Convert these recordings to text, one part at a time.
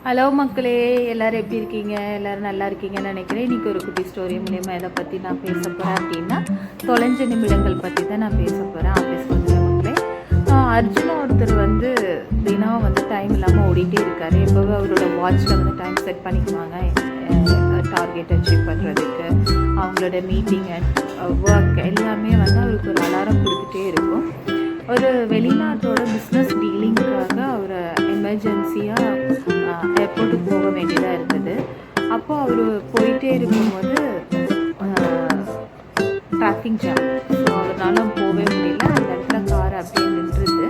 Hello மக்களே, எல்லோரும் எப்படி இருக்கீங்க? எல்லோரும் நல்லா இருக்கீங்கன்னு நினைக்கிறேன். இன்றைக்கி ஒரு குட்டி ஸ்டோரி மூலியமாக எதை பற்றி நான் பேச போகிறேன் அப்படின்னா, தொலைஞ்ச நிமிடங்கள் பற்றி தான் நான் பேச போகிறேன். ஆஃபீஸ் வந்து மக்களே, அர்ஜுனா ஒருத்தர் வந்து தினம் வந்து டைம் இல்லாமல் ஓடிட்டே இருக்கார். எப்போவே அவரோட வாட்சில் வந்து டைம் செட் பண்ணிக்குவாங்க டார்கெட் அச்சீவ் பண்ணுறதுக்கு. அவங்களோட மீட்டிங் அண்ட் ஒர்க் எல்லாமே வந்து அவருக்கு ஒரு அலாரம் கொடுத்துட்டே இருக்கும். ஒரு வெளிநாட்டோட பிஸ்னஸ் டீலிங்காக அவர் எமர்ஜென்சியாக ஏர்போர்ட்டுக்கு போக வேண்டியதாக இருந்தது. அப்போது அவர் போயிட்டே இருக்கும்போது டிராஃபிக் ஜாம், ஸோ அவரால் போகவே முடியல. அந்த இடத்துல கார் அப்படியே நின்றுது.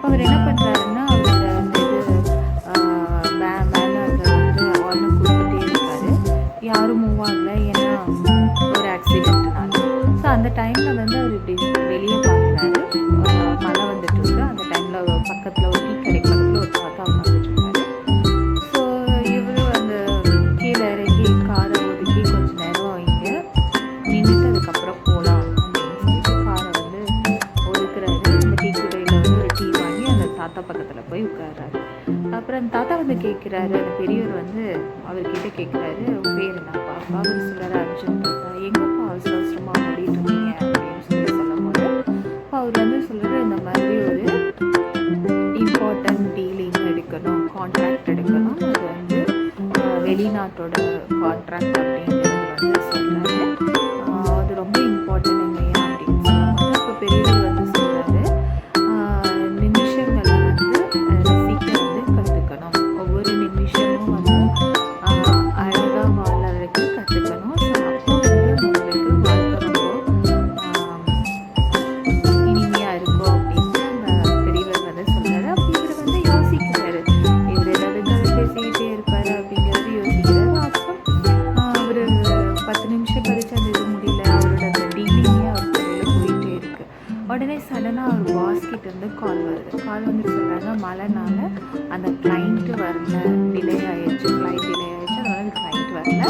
அவர் என்ன பண்ணுறாருன்னா, அவரோட பேனரில் வந்து ஆர்டர் கொடுத்துட்டே இருக்காரு. யாரும் மூவ் ஆகலை, ஏன்னா ஒரு ஆக்சிடென்ட்னால. ஸோ அந்த டைமில் வந்து அவர் இப்படி வெளியே பார்க்குறாரு. மழை வந்துட்டு இருக்கு. அந்த டைமில் பக்கத்தில் ஒரு டீ கடை பக்கத்தில் ஒரு தாத்தா உட்காந்துட்ருக்காரு. ஸோ இவர் அந்த கீழே இறங்கி காரை ஒதுக்கி கொஞ்சம் நேரம் இங்கே நின்றுட்டு அதுக்கப்புறம் போகலாம் அப்படின்னு சொல்லிட்டு காரை வந்து ஒதுக்குறாரு. அந்த டீ கடையில் வந்து ஒரு டீ வாங்கி அந்த தாத்தா பக்கத்தில் போய் உட்கார்றாரு. அப்புறம் அந்த தாத்தா வந்து கேட்குறாரு, அந்த பெரியவர் வந்து அவர்கிட்ட கேட்குறாரு, பேர் என்னப்பா? அவர் சொல்கிறாரு, அர்ஜுன் தாத்தா. எங்கப்பா அவசர அவசரமாக ஓடிட்டு இருக்கீங்க அப்படின்னு சொல்லி சொல்லும் போது அவர் வந்து சொல்கிறாரு, இந்த மாதிரி ஒரு இம்பார்ட்டன்ட் டீலிங் எடுக்கணும், கான்ட்ராக்ட் எடுக்கணும், அது வந்து வெளிநாட்டோட கான்ட்ராக்ட் அப்படிங்கிறது வந்து சொல்கிறாரு. அது ரொம்ப இம்பார்ட்டன்ட் இல்லையா அப்படின்னு சொல்லும்போது இப்போ பெரியவர் வந்து சொல்கிறாரு, நிமிஷங்களை வந்து ரசிக்க வந்து கற்றுக்கணும். ஒவ்வொரு நிமிஷமும் வந்து அழகாக வாழறதுக்கு கற்றுக்கணும். ஸோ அப்போ வந்து உங்களுக்கு வாழ்க்கை ரொம்ப இனிமையாக இருக்கும் அப்படின்னு அந்த பெரியவர் வந்து சொல்கிறாரு. அப்போ இவர் வந்து யோசிக்கிறாரு, இவர் ஏதாவது கதை பேசிக்கிட்டே இருப்பார் அப்படிங்கிறது யோசிக்கிறாரு. அப்போ அவர் 10 நிமிஷம் கழிச்சு அந்த இது முடியல, அவரோட அந்த டீலிங்கே அவர் தலையில் போயிட்டே இருக்கு. உடனே சடனாக அவர் பாஸ்கிட்ட இருந்து கால் வருது. கால் வந்து சொல்கிறாங்க, மழைனால அந்த கிளைண்ட்டு வரல, டிலே ஆயிடுச்சு, ஃப்ளைட் டிலே ஆயிடுச்சு, அதனால கிளைண்ட் வரல,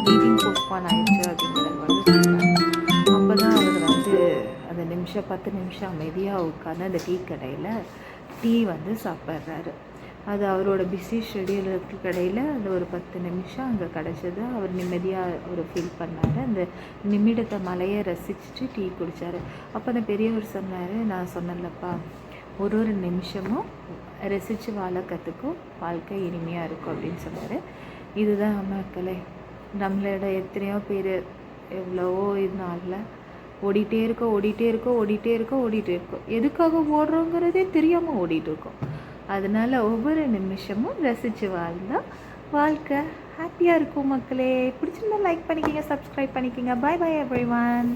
மீட்டிங் போஸ்ட்பான் ஆயிடுச்சு அப்படிங்கிறது வந்து சொல்கிறாங்க. அப்போ தான் அவர் வந்து அந்த 10 நிமிஷம் அமைதியாக உட்காந்து அந்த டீ கடையில் டீ வந்து சாப்பிட்றாரு. அது அவரோட பிஸி ஷெடியூலுக்கு கடையில் அந்த ஒரு 10 நிமிஷம் அங்கே கிடச்சது. அவர் நிம்மதியாக ஒரு ஃபீல் பண்ணார். அந்த நிமிடத்தை மலையை ரசிச்சுட்டு டீ குடித்தார். அப்போ அந்த பெரியவர் சொன்னார், நான் சொன்னேன்லப்பா, ஒரு நிமிஷமும் ரசித்து வாழ கற்றுக்கும், வாழ்க்கை இனிமையாக இருக்கும் அப்படின்னு சொன்னார். இதுதான் மக்களே, நம்மளோட எத்தனையோ பேர் எவ்வளவோ இதனால ஓடிட்டே இருக்கோம். எதுக்காக ஓடுறோங்கிறதே தெரியாமல் ஓடிட்டுருக்கோம். அதனால் ஒவ்வொரு நிமிஷமும் ரசித்து வாழ்ந்தால் வாழ்க்கை ஹாப்பியாக இருக்கும் மக்களே. பிடிச்சிருந்தா லைக் பண்ணிக்கிங்க, சப்ஸ்கிரைப் பண்ணிக்கிங்க. பாய் பாய் எவ்ரிவன்.